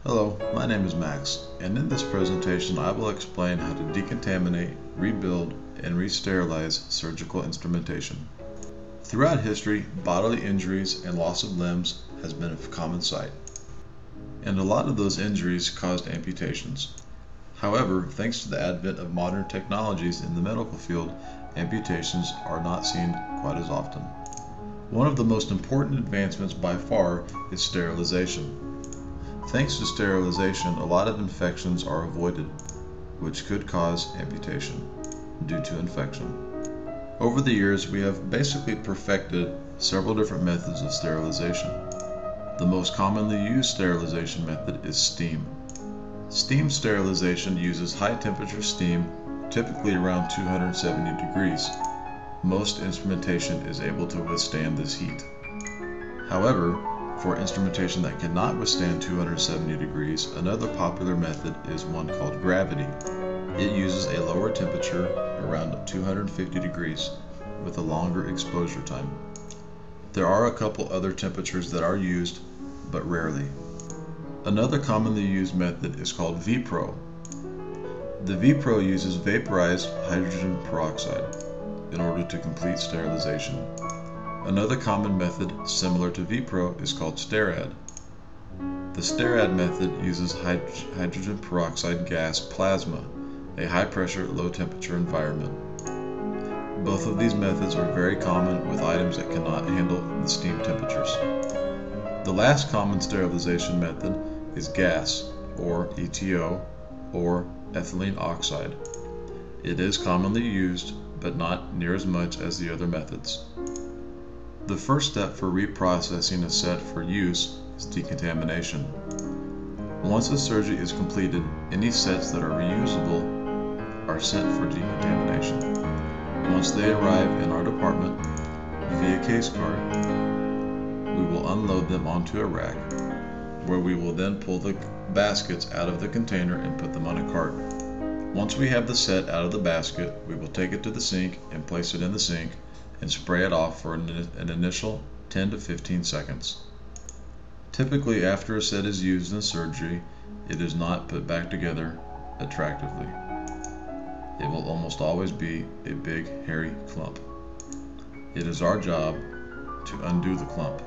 Hello, my name is Max, and in this presentation I will explain how to decontaminate, rebuild, and re-sterilize surgical instrumentation. Throughout history, bodily injuries and loss of limbs has been a common sight, and a lot of those injuries caused amputations. However, thanks to the advent of modern technologies in the medical field, amputations are not seen quite as often. One of the most important advancements by far is sterilization. Thanks to sterilization, a lot of infections are avoided, which could cause amputation due to infection. Over the years, we have basically perfected several different methods of sterilization. The most commonly used sterilization method is steam. Steam sterilization uses high temperature steam, typically around 270 degrees. Most instrumentation is able to withstand this heat. However, for instrumentation that cannot withstand 270 degrees, another popular method is one called gravity. It uses a lower temperature, around 250 degrees, with a longer exposure time. There are a couple other temperatures that are used, but rarely. Another commonly used method is called VPRO. The VPRO uses vaporized hydrogen peroxide in order to complete sterilization. Another common method similar to VPRO is called STERRAD. The STERRAD method uses hydrogen peroxide gas plasma, a high pressure, low temperature environment. Both of these methods are very common with items that cannot handle the steam temperatures. The last common sterilization method is gas, or ETO, or ethylene oxide. It is commonly used, but not near as much as the other methods. The first step for reprocessing a set for use is decontamination. Once a surgery is completed, any sets that are reusable are sent for decontamination. Once they arrive in our department via case card, we will unload them onto a rack, where we will then pull the baskets out of the container and put them on a cart. Once we have the set out of the basket, we will take it to the sink and place it in the sink and spray it off for an initial 10 to 15 seconds. Typically, after a set is used in surgery, it is not put back together attractively. It will almost always be a big, hairy clump. It is our job to undo the clump.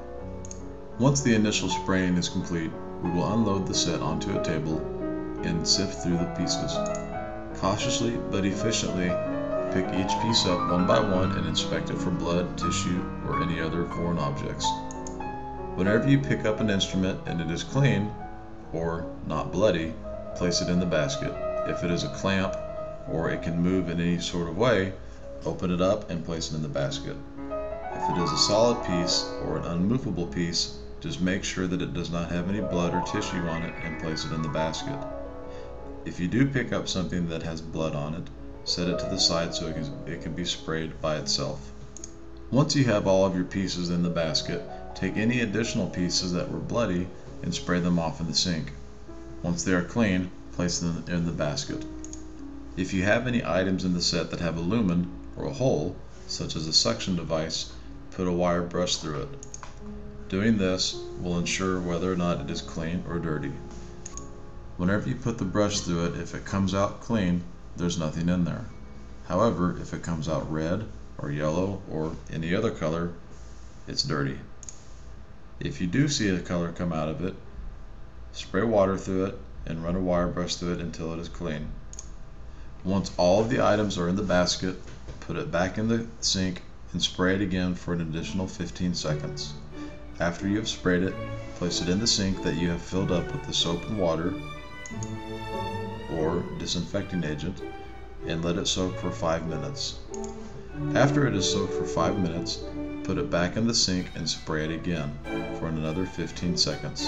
Once the initial spraying is complete, we will unload the set onto a table and sift through the pieces. Cautiously but efficiently, pick each piece up one by one and inspect it for blood, tissue, or any other foreign objects. Whenever you pick up an instrument and it is clean, or not bloody, place it in the basket. If it is a clamp, or it can move in any sort of way, open it up and place it in the basket. If it is a solid piece or an unmovable piece, just make sure that it does not have any blood or tissue on it and place it in the basket. If you do pick up something that has blood on it, set it to the side so it can be sprayed by itself. Once you have all of your pieces in the basket, take any additional pieces that were bloody and spray them off in the sink. Once they are clean, place them in the basket. If you have any items in the set that have a lumen or a hole, such as a suction device, put a wire brush through it. Doing this will ensure whether or not it is clean or dirty. Whenever you put the brush through it, if it comes out clean, there's nothing in there. However, if it comes out red or yellow or any other color, it's dirty. If you do see a color come out of it, spray water through it and run a wire brush through it until it is clean. Once all of the items are in the basket, put it back in the sink and spray it again for an additional 15 seconds. After you have sprayed it, place it in the sink that you have filled up with the soap and water or disinfecting agent and let it soak for 5 minutes. After it is soaked for 5 minutes, put it back in the sink and spray it again for another 15 seconds.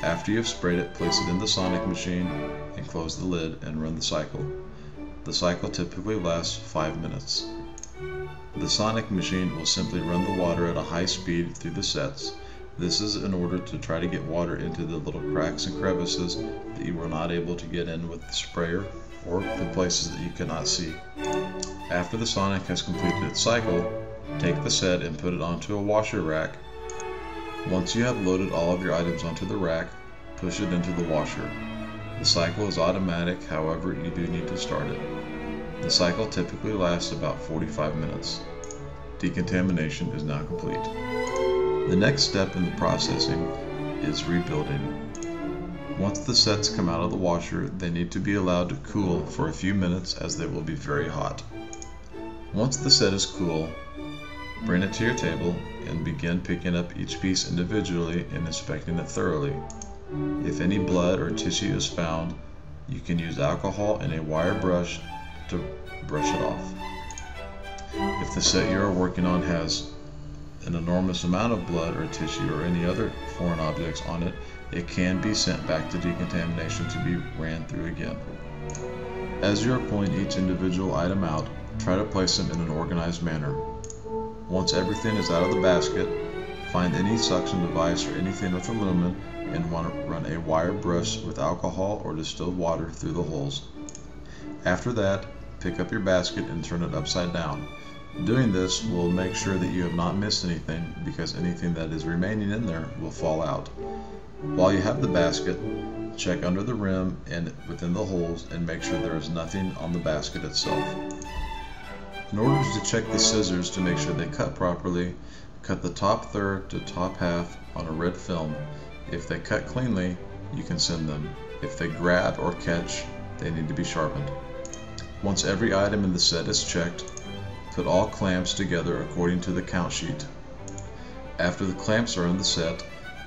After you have sprayed it, place it in the sonic machine and close the lid and run the cycle. The cycle typically lasts 5 minutes. The sonic machine will simply run the water at a high speed through the sets. This is in order to try to get water into the little cracks and crevices that you were not able to get in with the sprayer, or the places that you cannot see. After the sonic has completed its cycle, take the set and put it onto a washer rack. Once you have loaded all of your items onto the rack, push it into the washer. The cycle is automatic, however, you do need to start it. The cycle typically lasts about 45 minutes. Decontamination is now complete. The next step in the processing is rebuilding. Once the sets come out of the washer, they need to be allowed to cool for a few minutes as they will be very hot. Once the set is cool, bring it to your table and begin picking up each piece individually and inspecting it thoroughly. If any blood or tissue is found, you can use alcohol and a wire brush to brush it off. If the set you are working on has an enormous amount of blood or tissue or any other foreign objects on it, it can be sent back to decontamination to be ran through again. As you are pulling each individual item out, try to place them in an organized manner. Once everything is out of the basket, find any suction device or anything with aluminum and run a wire brush with alcohol or distilled water through the holes. After that, pick up your basket and turn it upside down. Doing this will make sure that you have not missed anything, because anything that is remaining in there will fall out. While you have the basket, check under the rim and within the holes and make sure there is nothing on the basket itself. In order to check the scissors to make sure they cut properly, cut the top third to top half on a red film. If they cut cleanly, you can send them. If they grab or catch, they need to be sharpened. Once every item in the set is checked, put all clamps together according to the count sheet. After the clamps are in the set,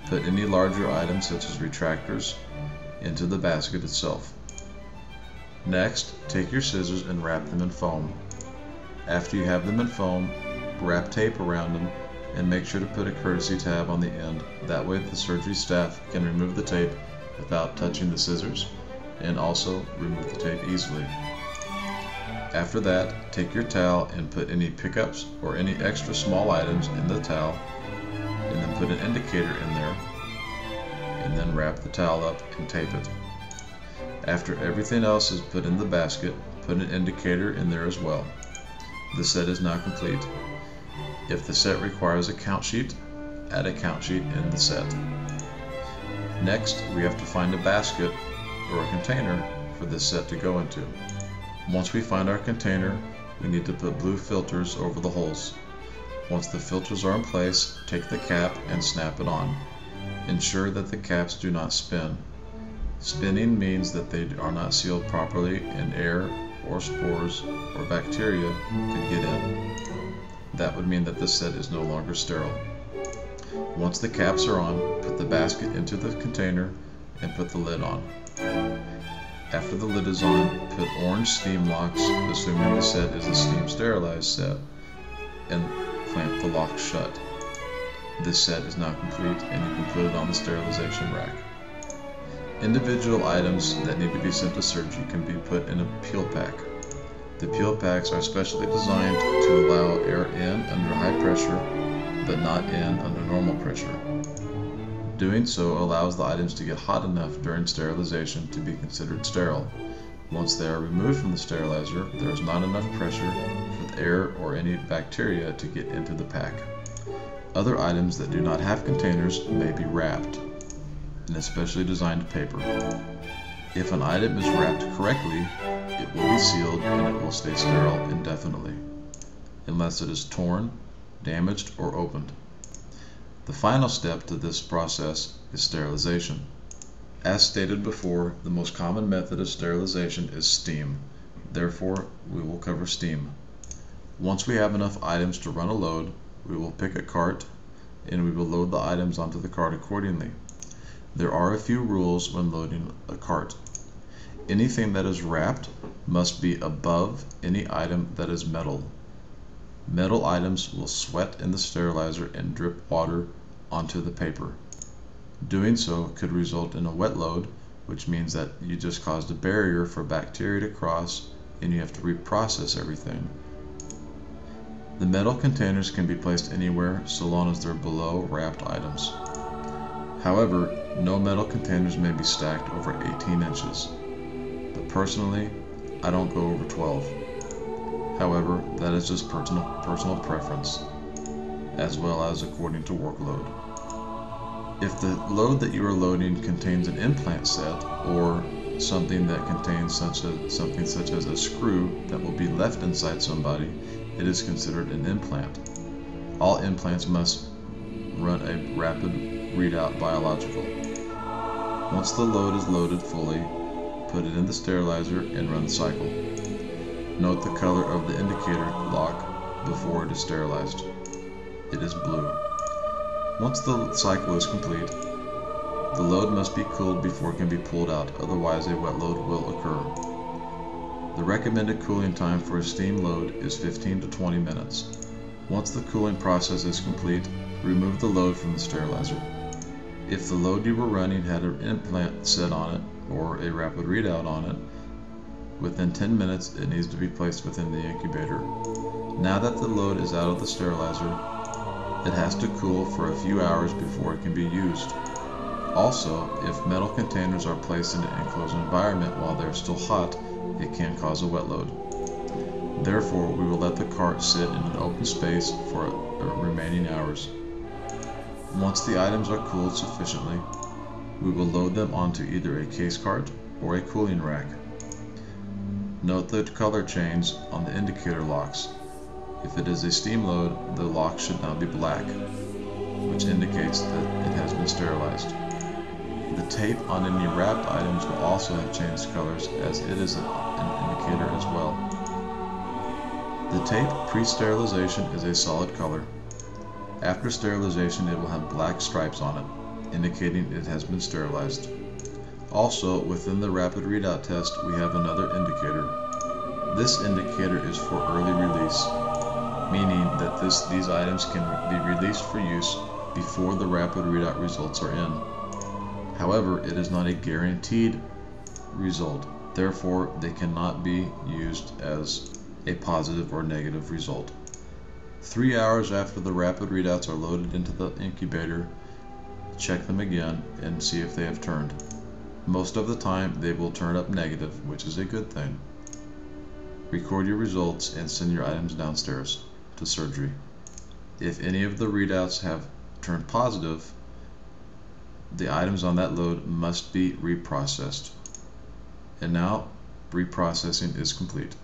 put any larger items such as retractors into the basket itself. Next, take your scissors and wrap them in foam. After you have them in foam, wrap tape around them and make sure to put a courtesy tab on the end. That way the surgery staff can remove the tape without touching the scissors and also remove the tape easily. After that, take your towel and put any pickups or any extra small items in the towel, and then put an indicator in there, and then wrap the towel up and tape it. After everything else is put in the basket, put an indicator in there as well. The set is now complete. If the set requires a count sheet, add a count sheet in the set. Next, we have to find a basket or a container for this set to go into. Once we find our container, we need to put blue filters over the holes. Once the filters are in place, take the cap and snap it on. Ensure that the caps do not spin. Spinning means that they are not sealed properly and air or spores or bacteria could get in. That would mean that the set is no longer sterile. Once the caps are on, put the basket into the container and put the lid on. After the lid is on, put orange steam locks, assuming the set is a steam sterilized set, and clamp the lock shut. This set is now complete and you can put it on the sterilization rack. Individual items that need to be sent to surgery can be put in a peel pack. The peel packs are specially designed to allow air in under high pressure, but not in under normal pressure. Doing so allows the items to get hot enough during sterilization to be considered sterile. Once they are removed from the sterilizer, there is not enough pressure for the air or any bacteria to get into the pack. Other items that do not have containers may be wrapped in especially designed paper. If an item is wrapped correctly, it will be sealed and it will stay sterile indefinitely, unless it is torn, damaged, or opened. The final step to this process is sterilization. As stated before, the most common method of sterilization is steam. Therefore, we will cover steam. Once we have enough items to run a load, we will pick a cart and we will load the items onto the cart accordingly. There are a few rules when loading a cart. Anything that is wrapped must be above any item that is metal. Metal items will sweat in the sterilizer and drip water onto the paper. Doing so could result in a wet load, which means that you just caused a barrier for bacteria to cross and you have to reprocess everything. The metal containers can be placed anywhere so long as they're below wrapped items. However, no metal containers may be stacked over 18 inches. But personally, I don't go over 12. However, that is just personal preference, as well as according to workload. If the load that you are loading contains an implant set or something that contains something such as a screw that will be left inside somebody, it is considered an implant. All implants must run a rapid readout biological. Once the load is loaded fully, put it in the sterilizer and run the cycle. Note the color of the indicator lock before it is sterilized. It is blue. Once the cycle is complete, the load must be cooled before it can be pulled out, otherwise a wet load will occur. The recommended cooling time for a steam load is 15 to 20 minutes. Once the cooling process is complete, remove the load from the sterilizer. If the load you were running had an implant set on it or a rapid readout on it, within 10 minutes it needs to be placed within the incubator. Now that the load is out of the sterilizer, it has to cool for a few hours before it can be used. Also, if metal containers are placed in an enclosed environment while they are still hot, it can cause a wet load. Therefore, we will let the cart sit in an open space for the remaining hours. Once the items are cooled sufficiently, we will load them onto either a case cart or a cooling rack. Note the color change on the indicator locks. If it is a steam load, the lock should now be black, which indicates that it has been sterilized. The tape on any wrapped items will also have changed colors, as it is an indicator as well. The tape pre-sterilization is a solid color. After sterilization, it will have black stripes on it, indicating it has been sterilized. Also, within the rapid readout test, we have another indicator. This indicator is for early release, meaning that these items can be released for use before the rapid readout results are in. However, it is not a guaranteed result, therefore they cannot be used as a positive or negative result. 3 hours after the rapid readouts are loaded into the incubator, check them again and see if they have turned. Most of the time they will turn up negative, which is a good thing. Record your results and send your items downstairs to surgery. If any of the readouts have turned positive, the items on that load must be reprocessed. And now, reprocessing is complete.